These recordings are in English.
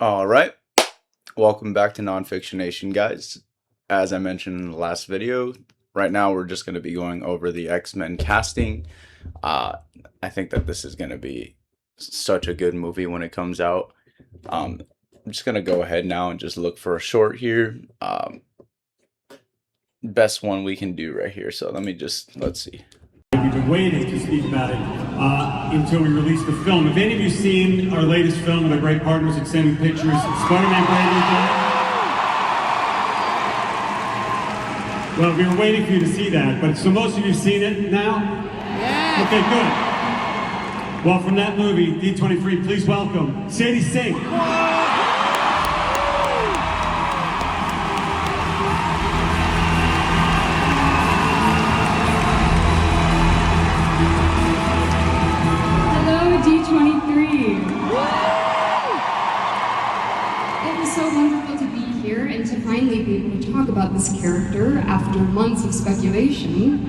All right, welcome back to Non-Fictionation, guys. As I mentioned in the last video, right now we're just going to be going over the X-Men casting. Uh, I think that this is going to be such a good movie when it comes out. I'm just going to go ahead now and just look for a short here. Best one we can do right here. So let's see. We've been waiting to speak about it until we release the film. Have any of you seen our latest film with our great partners at Sending Pictures, Spider-Man Brand New Day? Well, we were waiting for you to see that, but so most of you have seen it now? Yeah. Okay, good. Well, from that movie, D23, please welcome Sadie Sink. It was so wonderful to be here and to finally be able to talk about this character after months of speculation.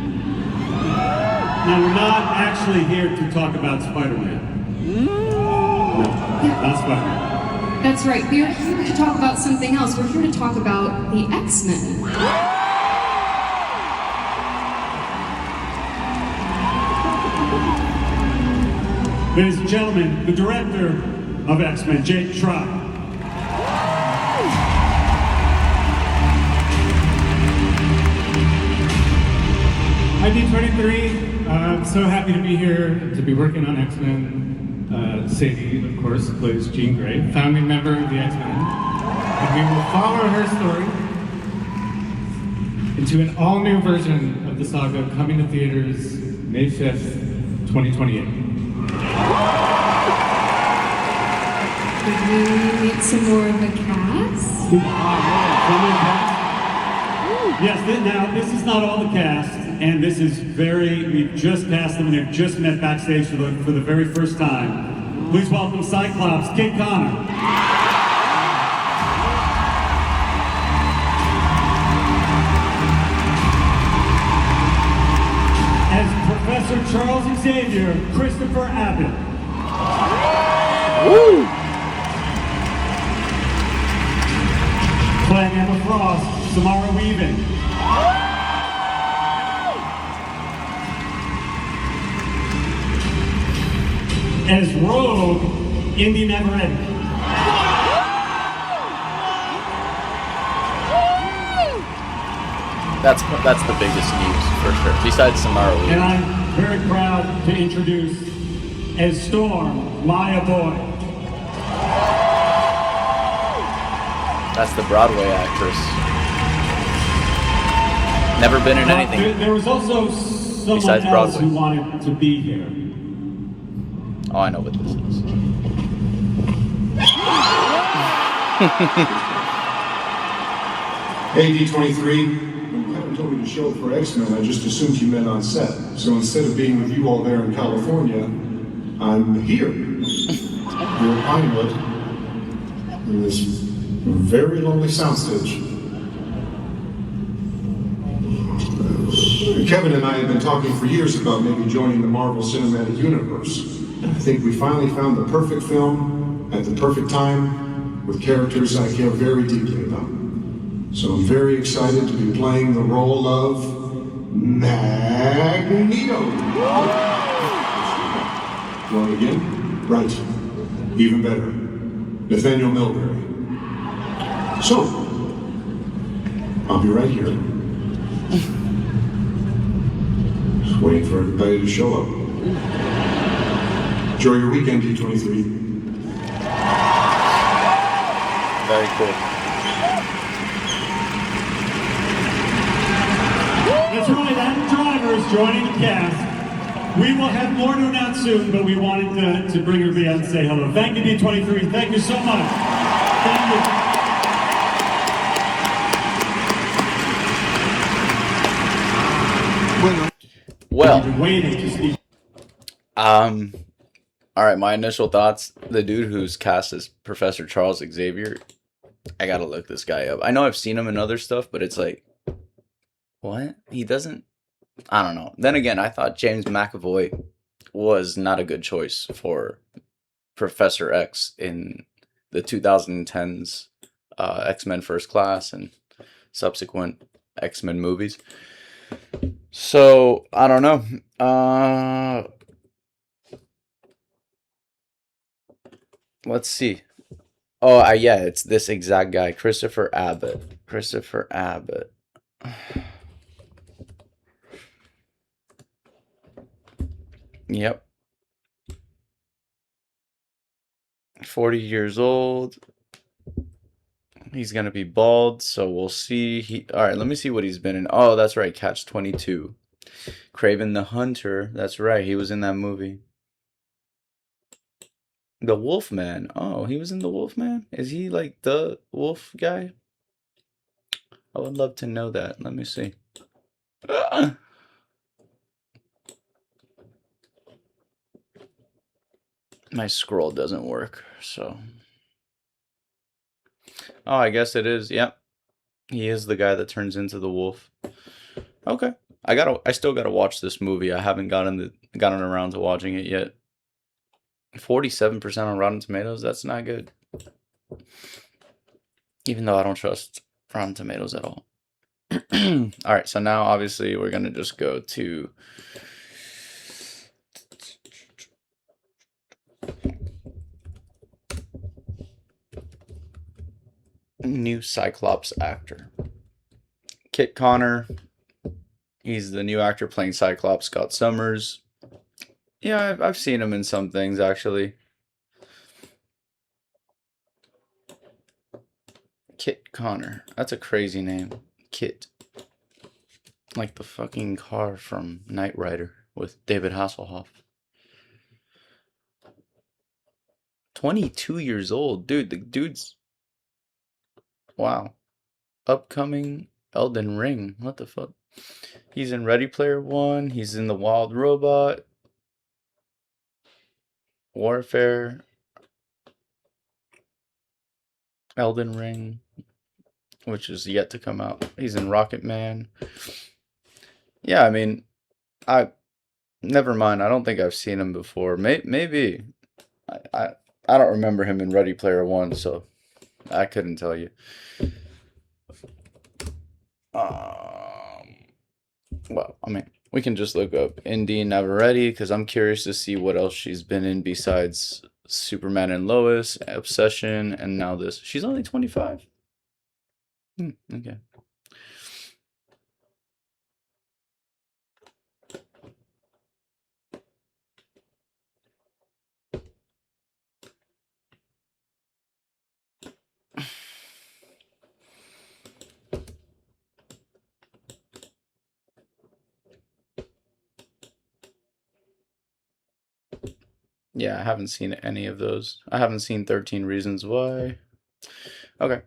Now, we're not actually here to talk about Spider-Man. No, not Spider-Man. That's right, we are here to talk about something else. We're here to talk about the X-Men. Ladies and gentlemen, the director of X-Men, Jake Schreier. Hi D23, I'm so happy to be here, to be working on X-Men. Sadie, of course, plays Jean Grey, founding member of the X-Men. And we will follow her story into an all-new version of the saga coming to theaters May 5th, 2028. Did we meet some more of a cast? Yes, now this is not all the cast, and this is we've just cast them and they've just met backstage for the very first time. Please welcome Cyclops, Kid Connor. As Professor Charles Xavier, Christopher Abbott. Woo! Playing Emma Frost, Samara Weaving. As Rogue, Indy Neverett. That's the biggest news for sure. Besides Samara Weaving. And I'm very proud to introduce as Storm, Maya Boyd. That's the Broadway actress. Never been in anything. There was also someone besides else Broadway who wanted to be here. Oh, I know what this is. Hey, D23, when Kevin told me to show up for X-Men, I just assumed you meant on set. So instead of being with you all there in California, I'm here. Here at Pinewood, in this very lonely soundstage. Kevin and I have been talking for years about maybe joining the Marvel Cinematic Universe. I think we finally found the perfect film at the perfect time with characters I care very deeply about. So I'm very excited to be playing the role of Magneto. Wrong again? Right. Even better. Nathaniel Milbury. So, I'll be right here. Just waiting for everybody to show up. Enjoy your weekend, D23. Very cool. That's right, Adam Driver is joining the cast. We will have more to announce soon, but we wanted to bring everybody out and say hello. Thank you, D23. Thank you so much. Thank you. Well, We've been waiting to speak. all right, my initial thoughts. The dude who's cast as Professor Charles Xavier, I gotta look this guy up. I know I've seen him in other stuff, but it's like, what? He doesn't, I don't know. Then again, I thought James McAvoy was not a good choice for Professor X in the 2010s X-Men First Class and subsequent X-Men movies. So I don't know. Let's see. Oh, yeah, it's this exact guy, Christopher Abbott. Christopher Abbott. Yep. 40 years old. He's gonna be bald, so we'll see. All right, let me see what he's been in. Oh, that's right, Catch 22. Kraven the Hunter. That's right, he was in that movie. The Wolfman. Oh, he was in The Wolfman? Is he like the wolf guy? I would love to know that. Let me see. My scroll doesn't work, so. Oh, I guess it is. Yep. He is the guy that turns into the wolf. Okay. I still gotta watch this movie. I haven't gotten around to watching it yet. 47% on Rotten Tomatoes, that's not good. Even though I don't trust Rotten Tomatoes at all. Alright, so now obviously we're gonna just go to new Cyclops actor. Kit Connor. He's the new actor playing Cyclops. Scott Summers. Yeah, I've seen him in some things, actually. Kit Connor. That's a crazy name. Kit. Like the fucking car from Knight Rider with David Hasselhoff. 22 years old. Dude, the dude's... Wow. Upcoming Elden Ring. What the fuck? He's in Ready Player One. He's in The Wild Robot. Warfare. Elden Ring. Which is yet to come out. He's in Rocket Man. Yeah, I mean, never mind. I don't think I've seen him before. Maybe. I don't remember him in Ready Player One, so I couldn't tell you. Well, I mean, we can just look up Indy Navarrete because I'm curious to see what else she's been in besides Superman and Lois, Obsession, and now this. She's only 25. Okay. Yeah, I haven't seen any of those. I haven't seen 13 Reasons Why. Okay.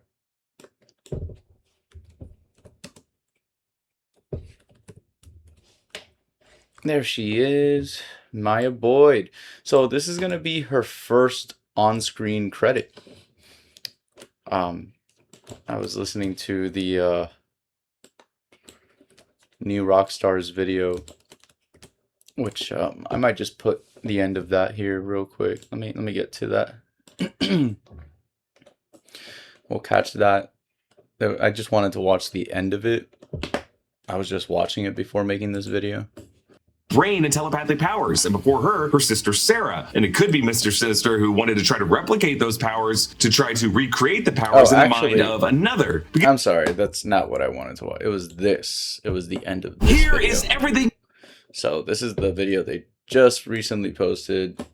There she is, Maya Boyd. So this is gonna be her first on-screen credit. I was listening to the new Rockstars video, which I might just put the end of that here real quick. Let me get to that. We'll catch that. I just wanted to watch the end of it. I was just watching it before making this video. Brain and telepathic powers, and before her sister Sarah. And it could be Mr. Sinister who wanted to try to replicate those powers to try to recreate the powers in the mind of another. I'm sorry, that's not what I wanted to watch. It was this. It was the end of this Here video. is everything. So this is the video they just recently posted.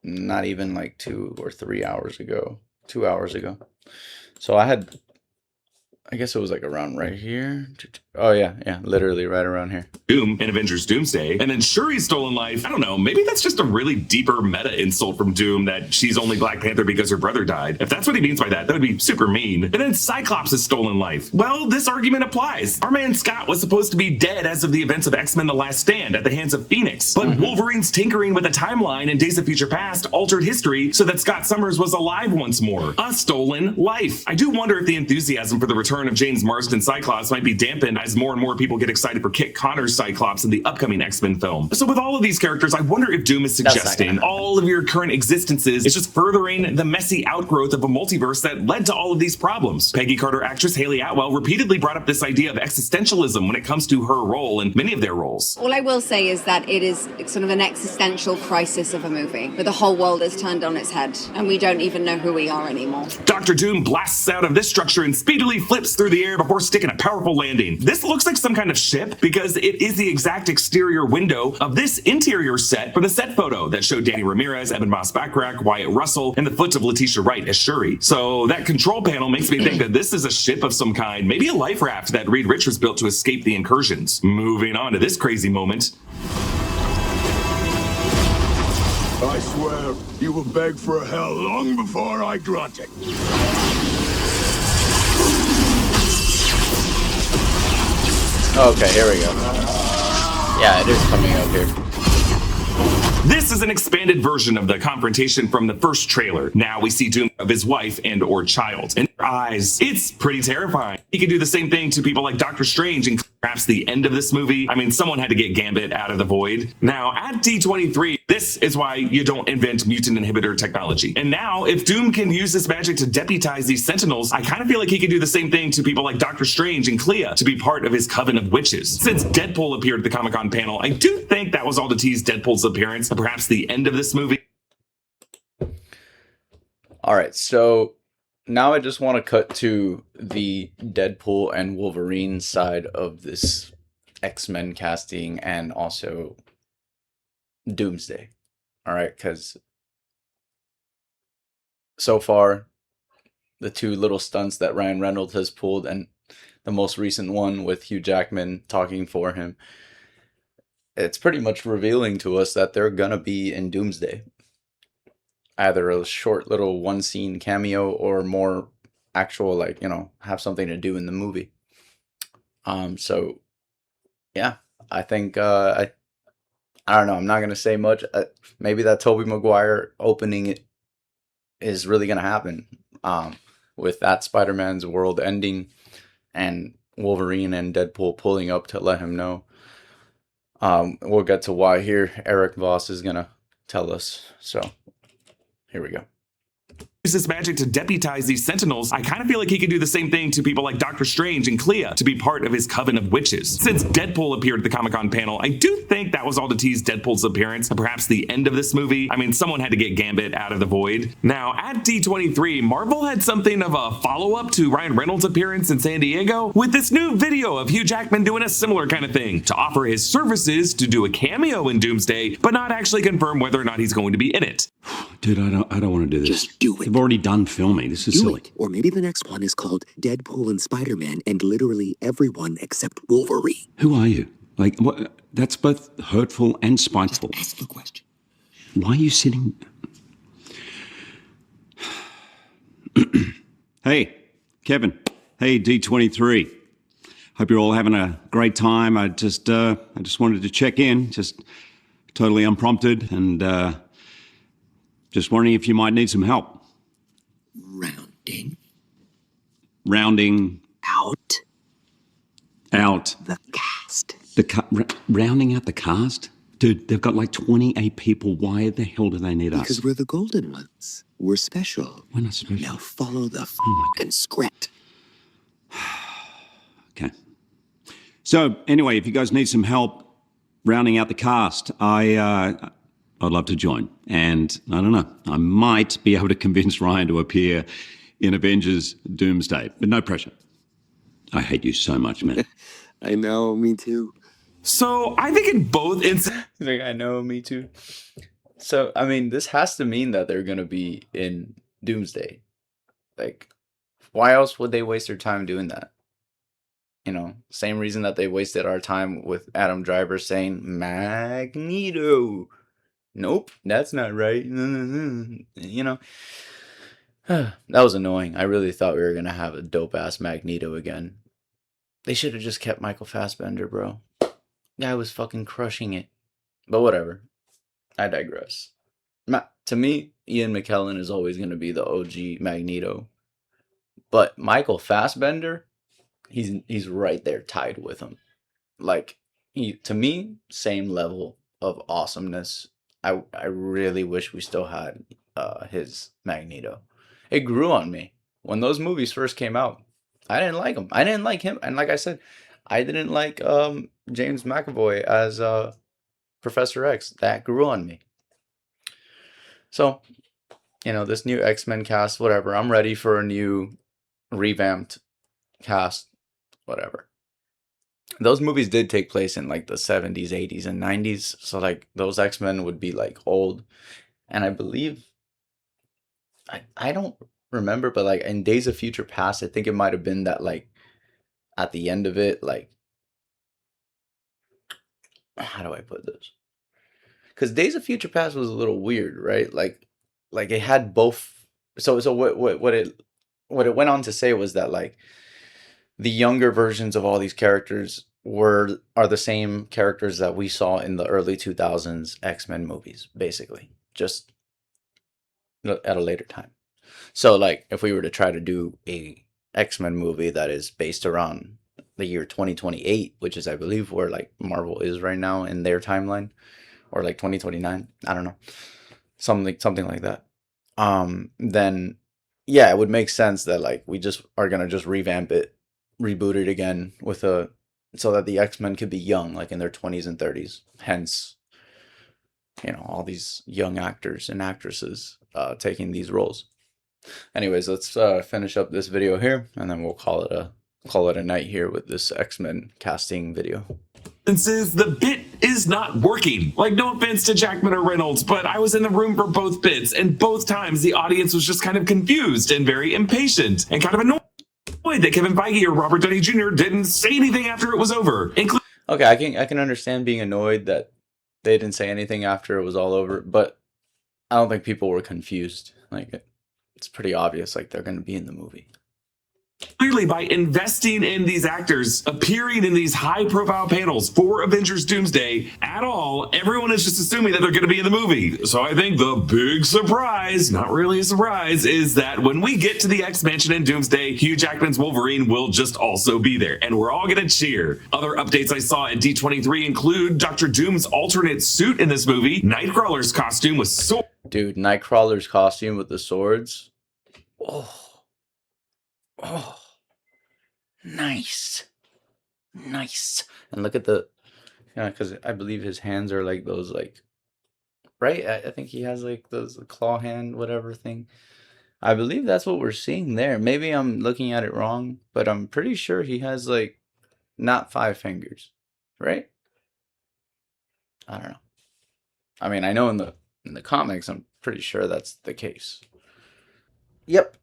Not even like 2 or 3 hours ago. 2 hours ago. So I guess it was like around right here. Oh yeah, literally right around here. Doom in Avengers Doomsday, and then Shuri's stolen life. I don't know, maybe that's just a really deeper meta insult from Doom that she's only Black Panther because her brother died. If that's what he means by that, that would be super mean. And then Cyclops' stolen life. Well, this argument applies. Our man Scott was supposed to be dead as of the events of X-Men The Last Stand at the hands of Phoenix, but Wolverine's tinkering with a timeline in Days of Future Past altered history so that Scott Summers was alive once more. A stolen life. I do wonder if the enthusiasm for the return return of James Marsden Cyclops might be dampened as more and more people get excited for Kit Connor's Cyclops in the upcoming X-Men film. So with all of these characters, I wonder if Doom is suggesting all of your current existences is just furthering the messy outgrowth of a multiverse that led to all of these problems. Peggy Carter actress Haley Atwell repeatedly brought up this idea of existentialism when it comes to her role and many of their roles. All I will say is that it is sort of an existential crisis of a movie, where the whole world is turned on its head, and we don't even know who we are anymore. Dr. Doom blasts out of this structure and speedily flips through the air before sticking a powerful landing. This looks like some kind of ship because it is the exact exterior window of this interior set for the set photo that showed Danny Ramirez, Evan Moss-Backrack, Wyatt Russell, and the foot of Letitia Wright as Shuri. So that control panel makes me think that this is a ship of some kind, maybe a life raft that Reed Richards built to escape the incursions. Moving on to this crazy moment. I swear, you will beg for a hell long before I grant it. Okay, here we go. Yeah, it is coming up here. This is an expanded version of the confrontation from the first trailer. Now we see Doom of his wife and or child in their eyes. It's pretty terrifying. He could do the same thing to people like Doctor Strange and perhaps the end of this movie. I mean, someone had to get Gambit out of the void. Now at D23, this is why you don't invent mutant inhibitor technology. And now if Doom can use this magic to deputize these Sentinels, I kind of feel like he could do the same thing to people like Doctor Strange and Clea to be part of his coven of witches. Since Deadpool appeared at the Comic-Con panel, I do think that was all to tease Deadpool's appearance and perhaps the end of this movie. All right, so now I just want to cut to the Deadpool and Wolverine side of this X-Men casting and also Doomsday. All right, because so far, the two little stunts that Ryan Reynolds has pulled and the most recent one with Hugh Jackman talking for him, it's pretty much revealing to us that they're gonna be in Doomsday. Either a short little one scene cameo or more actual, like, you know, have something to do in the movie. So yeah, I think I don't know, I'm not gonna say much. Maybe that Tobey Maguire opening it is really gonna happen. With that Spider-Man's world ending and Wolverine and Deadpool pulling up to let him know. We'll get to why here. Eric Voss is gonna tell us. So here we go. Use this magic to deputize these Sentinels, I kind of feel like he could do the same thing to people like Doctor Strange and Clea to be part of his coven of witches. Since Deadpool appeared at the Comic-Con panel, I do think that was all to tease Deadpool's appearance and perhaps the end of this movie. I mean, someone had to get Gambit out of the void. Now, at D23, Marvel had something of a follow-up to Ryan Reynolds' appearance in San Diego with this new video of Hugh Jackman doing a similar kind of thing to offer his services to do a cameo in Doomsday, but not actually confirm whether or not he's going to be in it. Dude, I don't want to do this. Just do it. They've already done filming. This is Do silly. it. Or maybe the next one is called Deadpool and Spider-Man and literally everyone except Wolverine. Who are you? Like, what? That's both hurtful and spiteful. Ask the question. Why are you sitting? Hey, Kevin. Hey, D23. Hope you're all having a great time. I just wanted to check in, just totally unprompted, and just wondering if you might need some help. Rounding Out the cast. rounding out the cast? Dude, they've got like 28 people. Why the hell do they need us? Because we're the golden ones. We're special. We're not special. Now follow the my and script. Okay. So anyway, if you guys need some help rounding out the cast, I'd love to join. And I don't know, I might be able to convince Ryan to appear in Avengers Doomsday, but no pressure. I hate you so much, man. I know, me too. So I think in both instances, Like, I know, me too. So, I mean, this has to mean that they're gonna be in Doomsday. Like, why else would they waste their time doing that? You know, same reason that they wasted our time with Adam Driver saying Magneto. Nope, that's not right. You know, that was annoying. I really thought we were gonna have a dope ass Magneto again. They should have just kept Michael Fassbender, bro. Guy was fucking crushing it. But whatever. I digress. To me, Ian McKellen is always gonna be the OG Magneto. But Michael Fassbender, he's right there tied with him. Like, to me, same level of awesomeness. I really wish we still had his Magneto. It grew on me when those movies first came out. I didn't like him. I didn't like him, and like I said, I didn't like James McAvoy as Professor X. That grew on me. So, this new X-Men cast, whatever. I'm ready for a new revamped cast, whatever. Those movies did take place in like the 70s, 80s, and 90s. So like those X-Men would be like old. And I believe I don't remember, but like in Days of Future Past, I think it might have been that like at the end of it, like, how do I put this? Because Days of Future Past was a little weird, right? Like it had both. So what it went on to say was that like the younger versions of all these characters are the same characters that we saw in the early 2000s X-Men movies, basically, just at a later time. So like if we were to try to do a X-Men movie that is based around the year 2028, which is I believe where like Marvel is right now in their timeline, or like 2029, I don't know, something like that, then yeah, it would make sense that like we just are gonna just revamp it, reboot it again with so that the X-Men could be young, like in their 20s and 30s. Hence, all these young actors and actresses taking these roles. Anyways, let's finish up this video here, and then we'll call it a night here with this X-Men casting video. Since the bit is not working. Like, no offense to Jackman or Reynolds, but I was in the room for both bits, and both times the audience was just kind of confused and very impatient and kind of annoyed that Kevin Feige or Robert Downey Jr. didn't say anything after it was over. Okay, I can understand being annoyed that they didn't say anything after it was all over, but I don't think people were confused. Like, it's pretty obvious, like, they're going to be in the movie. Clearly, by investing in these actors appearing in these high-profile panels for Avengers Doomsday at all, everyone is just assuming that they're going to be in the movie. So I think the big surprise, not really a surprise, is that when we get to the X-Mansion in Doomsday, Hugh Jackman's Wolverine will just also be there, and we're all going to cheer. Other updates I saw at D23 include Dr. Doom's alternate suit in this movie, Nightcrawler's costume with swords. Dude, Nightcrawler's costume with the swords. Oh, nice. And look at because I believe his hands are like those, like, right? I think he has like those claw hand, whatever thing. I believe that's what we're seeing there. Maybe I'm looking at it wrong, but I'm pretty sure he has like not 5 fingers, right? I don't know. I mean, I know in the comics, I'm pretty sure that's the case. Yep.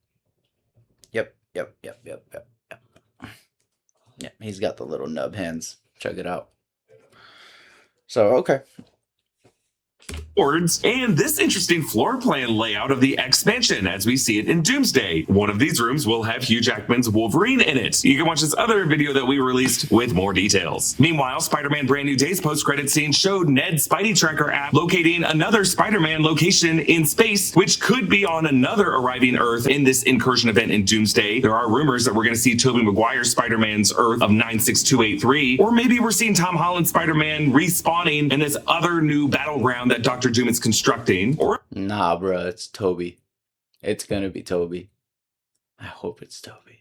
Yeah, he's got the little nub hands. Check it out. So, okay. And this interesting floor plan layout of the X-Mansion as we see it in Doomsday. One of these rooms will have Hugh Jackman's Wolverine in it. You can watch this other video that we released with more details. Meanwhile, Spider-Man Brand New Day's post-credit scene showed Ned's Spidey Tracker app locating another Spider-Man location in space, which could be on another arriving Earth in this incursion event in Doomsday. There are rumors that we're going to see Tobey Maguire's Spider-Man's Earth of 96283, or maybe we're seeing Tom Holland's Spider-Man respawning in this other new battleground that Dr. Doom is constructing. Or nah, bro, it's Tobey. It's gonna be Tobey. I hope it's Tobey.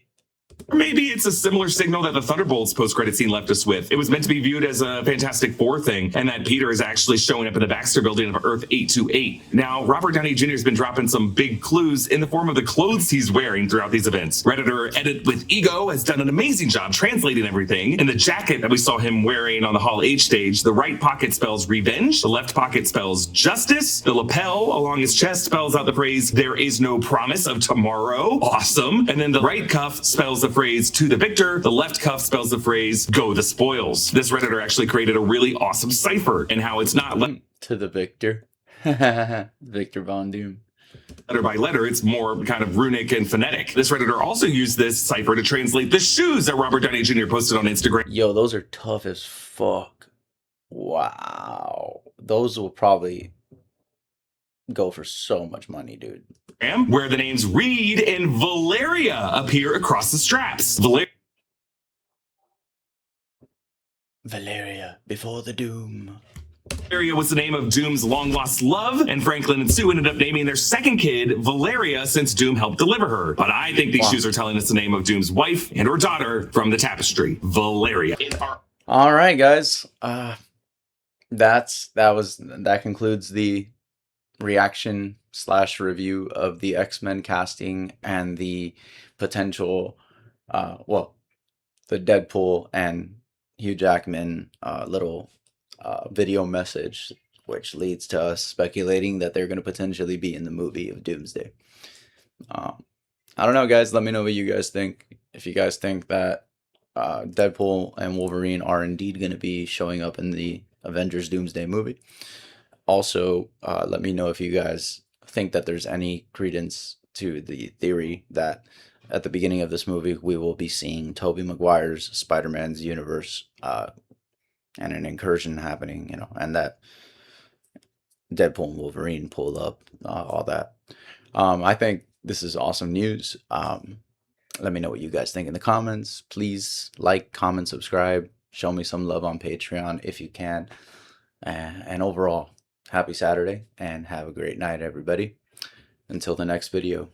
Or maybe it's a similar signal that the Thunderbolts post-credit scene left us with. It was meant to be viewed as a Fantastic Four thing, and that Peter is actually showing up in the Baxter building of Earth 828. Now, Robert Downey Jr. has been dropping some big clues in the form of the clothes he's wearing throughout these events. Redditor Edit with Ego has done an amazing job translating everything. In the jacket that we saw him wearing on the Hall H stage, the right pocket spells revenge, the left pocket spells justice, the lapel along his chest spells out the phrase, "There is no promise of tomorrow." Awesome. And then the right cuff spells the phrase, "To the victor." The left cuff spells the phrase, "Go the spoils." This Redditor actually created a really awesome cipher, and how it's not to the victor. Victor Von Doom. Letter by letter, it's more kind of runic and phonetic. This Redditor also used this cipher to translate the shoes that Robert Downey Jr. posted on Instagram. Yo, those are tough as fuck. Wow. Those will probably go for so much money, dude. Where the names Reed and Valeria appear across the straps. Valeria before the doom. Valeria was the name of Doom's long-lost love, and Franklin and Sue ended up naming their second kid Valeria since Doom helped deliver her. But I think these shoes are telling us the name of Doom's wife and her daughter from the tapestry, Valeria. All right, guys. That concludes the reaction / review of the X-Men casting and the potential, the Deadpool and Hugh Jackman little video message, which leads to us speculating that they're going to potentially be in the movie of Doomsday. I don't know, guys. Let me know what you guys think. If you guys think that Deadpool and Wolverine are indeed going to be showing up in the Avengers Doomsday movie. Also, let me know if you guys think that there's any credence to the theory that at the beginning of this movie we will be seeing Tobey Maguire's Spider-Man's universe and an incursion happening, and that Deadpool and Wolverine pull up, all that. I think this is awesome news. Let me know what you guys think in the comments. Please like, comment, subscribe. Show me some love on Patreon if you can. And overall, happy Saturday and have a great night, everybody. Until the next video.